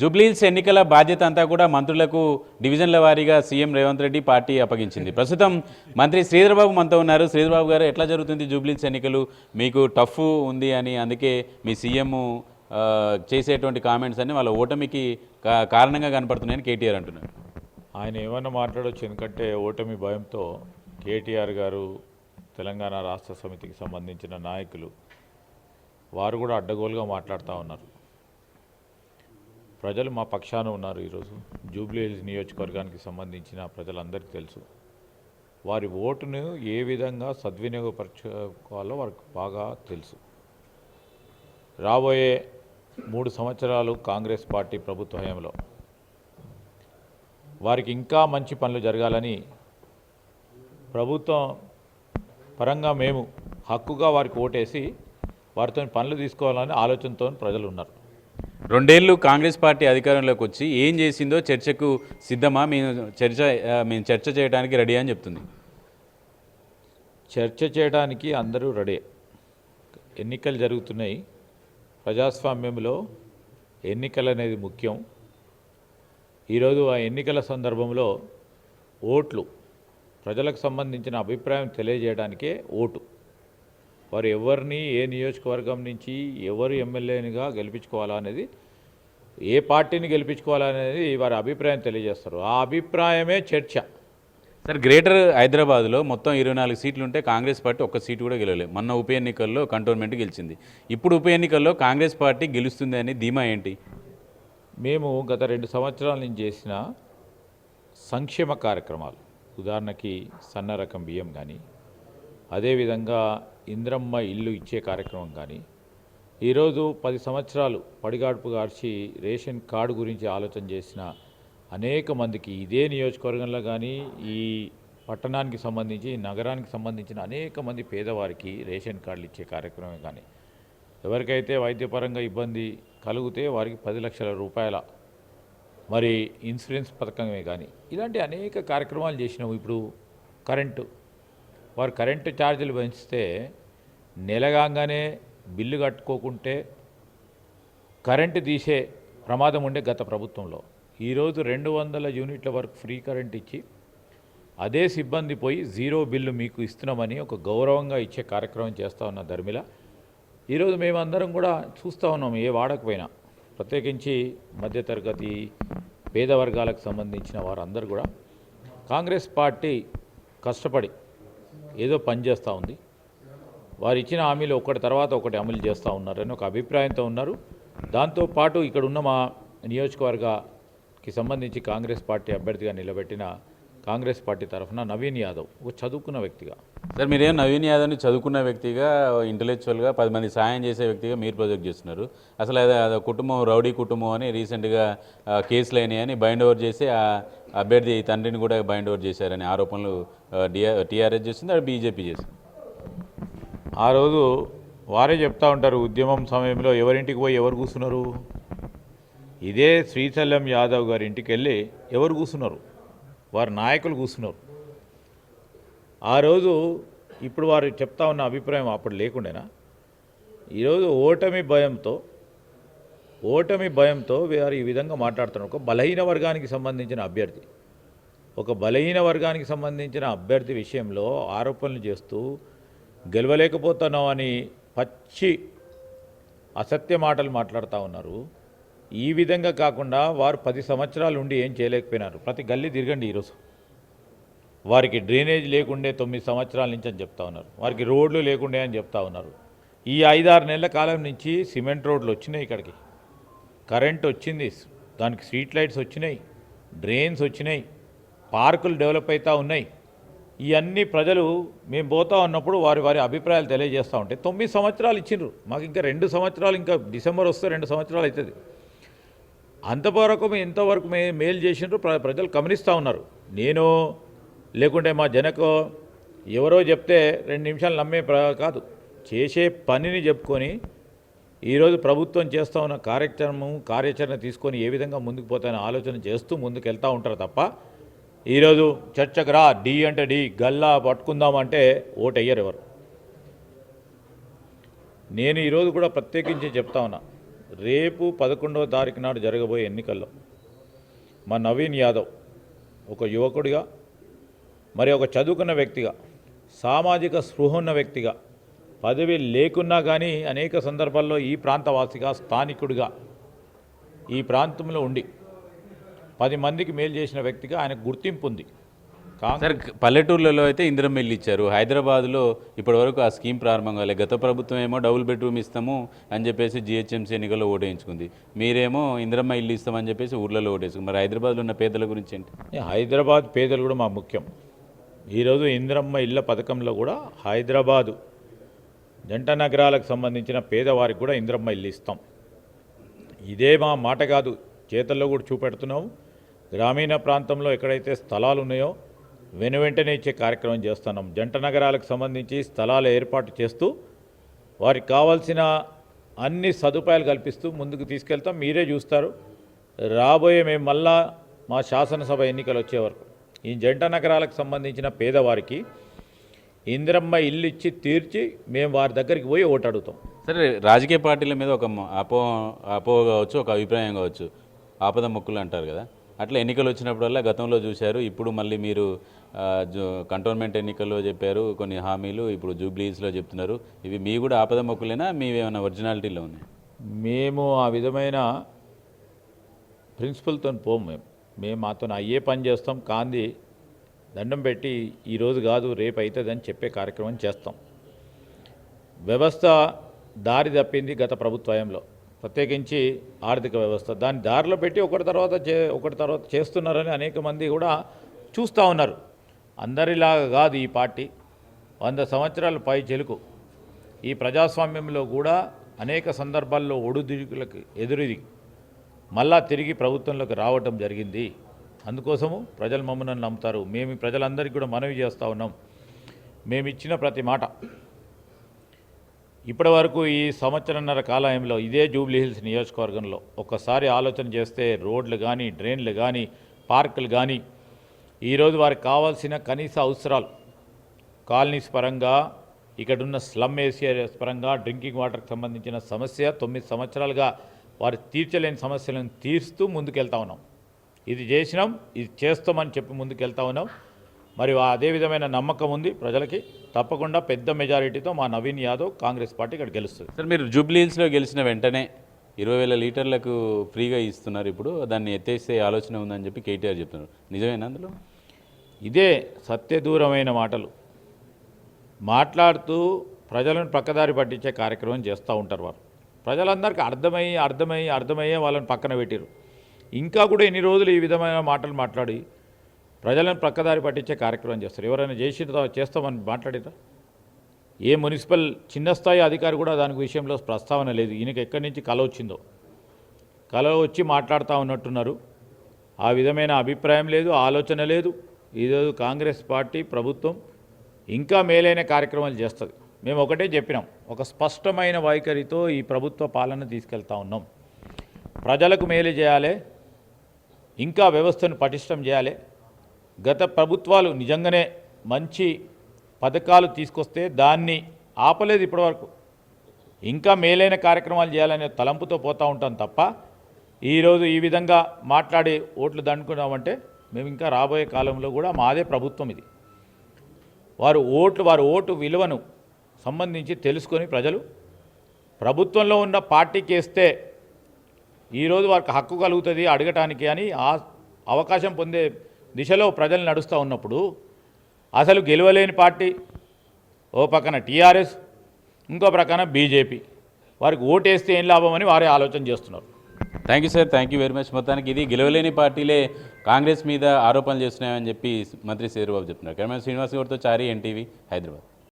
జూబ్లీహిల్స్ ఎన్నికల బాధ్యత అంతా కూడా మంత్రులకు డివిజన్ల వారీగా సీఎం రేవంత్ రెడ్డి పార్టీ అప్పగించింది. ప్రస్తుతం మంత్రి శ్రీధర్బాబు మనతో ఉన్నారు. శ్రీధర్బాబు గారు, ఎట్లా జరుగుతుంది జూబ్లీహిల్స్ ఎన్నికలు? మీకు టఫ్ ఉంది అని అందుకే మీ సీఎం చేసేటువంటి కామెంట్స్ అన్ని వాళ్ళ ఓటమికి కారణంగా కనపడుతున్నాయని కేటీఆర్ అంటున్నారు. ఆయన ఏమన్నా మాట్లాడవచ్చు, ఎందుకంటే ఓటమి భయంతో కేటీఆర్ గారు, తెలంగాణ రాష్ట్ర సమితికి సంబంధించిన నాయకులు వారు కూడా అడ్డగోలుగా మాట్లాడుతూ ఉన్నారు. ప్రజలు మా పక్షాన ఉన్నారు. ఈరోజు జూబ్లీహిల్స్ నియోజకవర్గానికి సంబంధించిన ప్రజలందరికీ తెలుసు. వారి ఓటును ఏ విధంగా సద్వినియోగపరచుకోవాలో వారికి బాగా తెలుసు. రాబోయే 3 సంవత్సరాలు కాంగ్రెస్ పార్టీ ప్రభుత్వ హయాంలో వారికి ఇంకా మంచి పనులు జరగాలని ప్రభుత్వం పరంగా మేము హక్కుగా వారికి ఓటేసి వారితో పనులు తీసుకోవాలని ఆలోచనతో ప్రజలు ఉన్నారు. 2 ఏళ్ళు కాంగ్రెస్ పార్టీ అధికారంలోకి వచ్చి ఏం చేసిందో చర్చకు సిద్ధమా? మేము చర్చ చేయడానికి రెడీ అని చెప్తుంది. చర్చ చేయడానికి అందరూ రెడీ. ఎన్నికలు జరుగుతున్నాయి. ప్రజాస్వామ్యంలో ఎన్నికలు అనేది ముఖ్యం. ఈరోజు ఆ ఎన్నికల సందర్భంలో ఓట్లు, ప్రజలకు సంబంధించిన అభిప్రాయం తెలియజేయడానికే ఓటు. వారు ఎవరిని, ఏ నియోజకవర్గం నుంచి ఎవరు ఎమ్మెల్యేనిగా గెలిపించుకోవాలా అనేది, ఏ పార్టీని గెలిపించుకోవాలనేది వారి అభిప్రాయం తెలియజేస్తారు. ఆ అభిప్రాయమే చర్చ. సార్, గ్రేటర్ హైదరాబాద్లో మొత్తం 24 సీట్లు ఉంటే కాంగ్రెస్ పార్టీ ఒక్క సీటు కూడా గెలవలేదు. మొన్న ఉప ఎన్నికల్లో కంటోన్మెంట్ గెలిచింది. ఇప్పుడు ఉప ఎన్నికల్లో కాంగ్రెస్ పార్టీ గెలుస్తుంది అని ధీమా ఏంటి? మేము గత 2 సంవత్సరాల నుంచి చేసిన సంక్షేమ కార్యక్రమాలు, ఉదాహరణకి సన్న రకం బియ్యం కానీ, అదేవిధంగా ఇంద్రమ్మ ఇల్లు ఇచ్చే కార్యక్రమం కానీ, ఈరోజు 10 సంవత్సరాలు పడిగాడుపు గార్చి రేషన్ కార్డు గురించి ఆలోచన చేసిన అనేక మందికి, ఇదే నియోజకవర్గంలో కానీ ఈ పట్టణానికి సంబంధించి, నగరానికి సంబంధించిన అనేక మంది పేదవారికి రేషన్ కార్డులు ఇచ్చే కార్యక్రమం కానీ, ఎవరికైతే వైద్యపరంగా ఇబ్బంది కలిగితే వారికి 10 లక్షల రూపాయల మరి ఇన్సూరెన్స్ పథకమే కానీ, ఇలాంటి అనేక కార్యక్రమాలు చేసినాము. ఇప్పుడు వారు కరెంటు ఛార్జీలు పెంచితే నెలగానే బిల్లు కట్టుకోకుంటే కరెంటు తీసే ప్రమాదం ఉండే గత ప్రభుత్వంలో. ఈరోజు 200 యూనిట్ల వరకు ఫ్రీ కరెంట్ ఇచ్చి అదే సిబ్బంది పోయి 0 బిల్లు మీకు ఇస్తున్నామని ఒక గౌరవంగా ఇచ్చే కార్యక్రమం చేస్తూ ఉన్న ధర్మిల. ఈరోజు మేమందరం కూడా చూస్తూ ఉన్నాం, ఏ వాడకపోయినా, ప్రత్యేకించి మధ్యతరగతి పేద వర్గాలకు సంబంధించిన వారందరూ కూడా కాంగ్రెస్ పార్టీ కష్టపడి ఏదో పని చేస్తూ ఉంది. వారు ఇచ్చిన హామీలు ఒకటి తర్వాత ఒకటి అమలు చేస్తూ ఉన్నారని ఒక అభిప్రాయంతో ఉన్నారు. దాంతోపాటు ఇక్కడ ఉన్న మా నియోజకవర్గకి సంబంధించి కాంగ్రెస్ పార్టీ అభ్యర్థిగా నిలబెట్టిన కాంగ్రెస్ పార్టీ తరఫున నవీన్ యాదవ్, ఒక చదువుకున్న వ్యక్తిగా. సార్, మీరేం నవీన్ యాదవ్ని చదువుకున్న వ్యక్తిగా, ఇంటలెక్చువల్గా 10 మంది సాయం చేసే వ్యక్తిగా మీరు ప్రొజెక్ట్ చేస్తున్నారు. అసలు అది కుటుంబం, రౌడీ కుటుంబం అని రీసెంట్గా కేసులు అయినాయని బైండ్ ఓవర్ చేసి ఆ అభ్యర్థి తండ్రిని కూడా బైండ్ ఓవర్ చేశారని ఆరోపణలు టీఆర్ఎస్ చేసింది, అది బీజేపీ చేసింది. ఆ రోజు వారే చెప్తూ ఉంటారు, ఉద్యమం సమయంలో ఎవరింటికి పోయి ఎవరు కూర్చున్నారు? ఇదే శ్రీశైలం యాదవ్ గారి ఇంటికి వెళ్ళి ఎవరు కూర్చున్నారు? వారి నాయకులు కూర్చున్నారు. ఆ రోజు ఇప్పుడు వారు చెప్తా ఉన్న అభిప్రాయం అప్పుడు లేకుండేనా? ఈరోజు ఓటమి భయంతో వారు ఈ విధంగా మాట్లాడుతున్నారు. ఒక బలహీన వర్గానికి సంబంధించిన అభ్యర్థి విషయంలో ఆరోపణలు చేస్తూ గెలవలేకపోతున్నాం అని పచ్చి అసత్య మాటలు మాట్లాడుతూ ఉన్నారు. ఈ విధంగా కాకుండా వారు 10 సంవత్సరాలు ఉండి ఏం చేయలేకపోయినారు? ప్రతి గల్లీ తిరగండి. ఈరోజు వారికి డ్రైనేజ్ లేకుండే 9 సంవత్సరాల నుంచి అని చెప్తా ఉన్నారు. వారికి రోడ్లు లేకుండే అని చెప్తా ఉన్నారు. ఈ 5-6 నెలల కాలం నుంచి సిమెంట్ రోడ్లు వచ్చినాయి, ఇక్కడికి కరెంట్ వచ్చింది, దానికి స్ట్రీట్ లైట్స్ వచ్చినాయి, డ్రైన్స్ వచ్చినాయి, పార్కులు డెవలప్ అవుతూ ఉన్నాయి. ఇవన్నీ ప్రజలు మేము పోతా ఉన్నప్పుడు వారి అభిప్రాయాలు తెలియజేస్తూ ఉంటే 9 సంవత్సరాలు ఇచ్చిండ్రు. మాకు ఇంకా 2 సంవత్సరాలు, ఇంకా డిసెంబర్ వస్తే 2 సంవత్సరాలు అవుతుంది. అంతవరకు ఎంతవరకు మేలు చేసినారు ప్రజలు గమనిస్తూ ఉన్నారు. నేను లేకుంటే మా జనకో ఎవరో చెప్తే 2 నిమిషాలు నమ్మే కాదు, చేసే పనిని చెప్పుకొని ఈరోజు ప్రభుత్వం చేస్తూ ఉన్న కార్యాచరణ తీసుకొని ఏ విధంగా ముందుకు పోతాయని ఆలోచన చేస్తూ ముందుకు వెళ్తూ ఉంటారు తప్ప ఈరోజు చర్చకు రా, డి అంటే డి, గల్లా పట్టుకుందామంటే ఓటు అయ్యారు ఎవరు. నేను ఈరోజు కూడా ప్రత్యేకించి చెప్తా ఉన్నా, రేపు 11వ తారీఖు నాడు జరగబోయే ఎన్నికల్లో మా నవీన్ యాదవ్ ఒక యువకుడిగా మరి ఒక చదువుకున్న వ్యక్తిగా సామాజిక స్పృహ ఉన్న వ్యక్తిగా పదవి లేకున్నా కానీ అనేక సందర్భాల్లో ఈ ప్రాంతవాసిగా స్థానికుడిగా ఈ ప్రాంతంలో ఉండి 10 మందికి మేలు చేసిన వ్యక్తిగా ఆయనకు గుర్తింపు ఉంది. సార్ పల్లెటూర్లలో అయితే ఇందిరమ్మ ఇల్లు ఇచ్చారు. హైదరాబాద్లో ఇప్పటివరకు ఆ స్కీమ్ ప్రారంభం కాలేదు. గత ప్రభుత్వం ఏమో డబుల్ బెడ్రూమ్ ఇస్తాము అని చెప్పేసి జిహెచ్ఎంసీ ఎన్నికల్లో ఓటేయించుకుంది. మీరేమో ఇందిరమ్మ ఇల్లు ఇస్తామని చెప్పేసి ఊర్లలో ఓటేసుకుంది. మరి హైదరాబాద్లో ఉన్న పేదల గురించి ఏంటి? హైదరాబాద్ పేదలు కూడా మా ముఖ్యం. ఈరోజు ఇందిరమ్మ ఇళ్ళ పథకంలో కూడా హైదరాబాదు జంట నగరాలకు సంబంధించిన పేదవారికి కూడా ఇందిరమ్మ ఇల్లు ఇస్తాం. ఇదే మా మాట కాదు, చేతల్లో కూడా చూపెడుతున్నాము. గ్రామీణ ప్రాంతంలో ఎక్కడైతే స్థలాలు ఉన్నాయో వెంటనే ఇచ్చే కార్యక్రమం చేస్తున్నాం. జంట నగరాలకు సంబంధించి స్థలాలు ఏర్పాటు చేస్తూ వారికి కావాల్సిన అన్ని సదుపాయాలు కల్పిస్తూ ముందుకు తీసుకెళ్తాం. మీరే చూస్తారు, రాబోయే మేము మళ్ళా మా శాసనసభ ఎన్నికలు వచ్చే వరకు ఈ జంట నగరాలకు సంబంధించిన పేదవారికి ఇందిరమ్మ ఇల్లు ఇచ్చి తీర్చి మేము వారి దగ్గరికి పోయి ఓటు అడుగుతాం. సరే, రాజకీయ పార్టీల మీద ఒక అపో కావచ్చు, ఒక అభిప్రాయం కావచ్చు, ఆపద మొక్కులు అంటారు కదా, అట్లా ఎన్నికలు వచ్చినప్పుడల్లా గతంలో చూశారు. ఇప్పుడు మళ్ళీ మీరు కంటోన్మెంట్ ఎన్నికల్లో చెప్పారు కొన్ని హామీలు, ఇప్పుడు జూబ్లీస్లో చెప్తున్నారు. ఇవి మీ కూడా ఆపద మొక్కులేనా, మీవి ఏమైనా ఒరిజినాలిటీలో ఉన్నాయి? మేము ఆ విధమైన ప్రిన్సిపల్తో పోము. మేము మాతో అయ్యే పని చేస్తాం. కాంది దండం పెట్టి ఈరోజు కాదు రేపు అవుతుందని చెప్పే కార్యక్రమం చేస్తాం. వ్యవస్థ దారి తప్పింది గత ప్రభుత్వంలో, ప్రత్యేకించి ఆర్థిక వ్యవస్థ. దాన్ని దారిలో పెట్టి ఒకటి తర్వాత చేస్తున్నారని అనేక మంది కూడా చూస్తూ ఉన్నారు. అందరిలాగా కాదు ఈ పార్టీ. 100 సంవత్సరాల పై చెలుకు ఈ ప్రజాస్వామ్యంలో కూడా అనేక సందర్భాల్లో ఒడుదిడుకులకు ఎదురుది మళ్ళా తిరిగి ప్రభుత్వంలోకి రావటం జరిగింది. అందుకోసము ప్రజలు మమ్మల్ని నమ్ముతారు. మేము ప్రజలందరికీ కూడా మనవి చేస్తూ ఉన్నాం. మేము ఇచ్చిన ప్రతి మాట ఇప్పటి వరకు ఈ సంవత్సరన్నర కాలంలో ఇదే జూబ్లీ హిల్స్ నియోజకవర్గంలో ఒక్కసారి ఆలోచన చేస్తే రోడ్లు కానీ, డ్రైన్లు కానీ, పార్కులు కానీ, ఈరోజు వారికి కావాల్సిన కనీస అవసరాలు కాలనీస్ పరంగా, ఇక్కడున్న స్లమ్ ఏరియాస్ పరంగా, డ్రింకింగ్ వాటర్కి సంబంధించిన సమస్య 9 సంవత్సరాలుగా వారు తీర్చలేని సమస్యలను తీరుస్తూ ముందుకెళ్తా ఉన్నాం. ఇది చేసినాం, ఇది చేస్తామని చెప్పి ముందుకెళ్తా ఉన్నాం. మరి అదే విధమైన నమ్మకం ఉంది ప్రజలకి. తప్పకుండా పెద్ద మెజారిటీతో మా నవీన్ యాదవ్ కాంగ్రెస్ పార్టీ ఇక్కడ గెలుస్తుంది. సార్, మీరు జూబ్లీ హిల్స్లో గెలిచిన వెంటనే 20,000 లీటర్లకు ఫ్రీగా ఇస్తున్నారు. ఇప్పుడు దాన్ని ఎత్తేసే ఆలోచన ఉందని చెప్పి కేటీఆర్ చెప్తున్నారు. నిజమేనా అందులో? ఇదే సత్యదూరమైన మాటలు మాట్లాడుతూ ప్రజలను పక్కదారి పట్టించే కార్యక్రమం చేస్తూ ఉంటారు వారు. ప్రజలందరికీ అర్థమయ్యే వాళ్ళని పక్కన పెట్టారు. ఇంకా కూడా ఎన్ని రోజులు ఈ విధమైన మాటలు మాట్లాడి ప్రజలను పక్కదారి పట్టించే కార్యక్రమం చేస్తారు. ఎవరైనా చేస్తామని మాట్లాడిరా? ఏ మున్సిపల్ చిన్న స్థాయి అధికారి కూడా దానికి విషయంలో ప్రస్తావన లేదు. ఈయనకి ఎక్కడి నుంచి కల వచ్చిందో, కల వచ్చి మాట్లాడుతూ ఉన్నట్టున్నారు. ఆ విధమైన అభిప్రాయం లేదు, ఆలోచన లేదు. ఈరోజు కాంగ్రెస్ పార్టీ ప్రభుత్వం ఇంకా మేలైన కార్యక్రమాలు చేస్తుంది. మేము ఒకటే చెప్పినాం, ఒక స్పష్టమైన వైఖరితో ఈ ప్రభుత్వ పాలన తీసుకెళ్తా ఉన్నాం. ప్రజలకు మేలు చేయాలి, ఇంకా వ్యవస్థను పటిష్టం చేయాలి. గత ప్రభుత్వాలు నిజంగానే మంచి పథకాలు తీసుకొస్తే దాన్ని ఆపలేదు ఇప్పటివరకు. ఇంకా మేలైన కార్యక్రమాలు చేయాలనే తలంపుతో పోతూ ఉంటాం తప్ప ఈరోజు ఈ విధంగా మాట్లాడి ఓట్లు దండుకున్నామంటే మేము ఇంకా రాబోయే కాలంలో కూడా మాదే ప్రభుత్వం ఇది. వారు ఓటు విలువను సంబంధించి తెలుసుకొని ప్రజలు ప్రభుత్వంలో ఉన్న పార్టీకి వేస్తే ఈరోజు వారికి హక్కు కలుగుతుంది అడగటానికి అని ఆ అవకాశం పొందే దిశలో ప్రజలు నడుస్తూ ఉన్నప్పుడు అసలు గెలవలేని పార్టీ ఓ పక్కన టీఆర్ఎస్, ఇంకో ప్రక్కన బీజేపీ, వారికి ఓటేస్తే ఏం లాభం అని వారే ఆలోచన చేస్తున్నారు. Thank you sir, thank you very much. మొత్తానికి ఇది గెలవలేని పార్టీలే కాంగ్రెస్ మీద ఆరోపణలు చేస్తున్నాయని చెప్పి మంత్రి శ్రీధర్బాబు చెప్తున్నారు. కెమెరా శ్రీనివాస్ గౌడ్తో చారి, ఎన్టీవీ, హైదరాబాద్.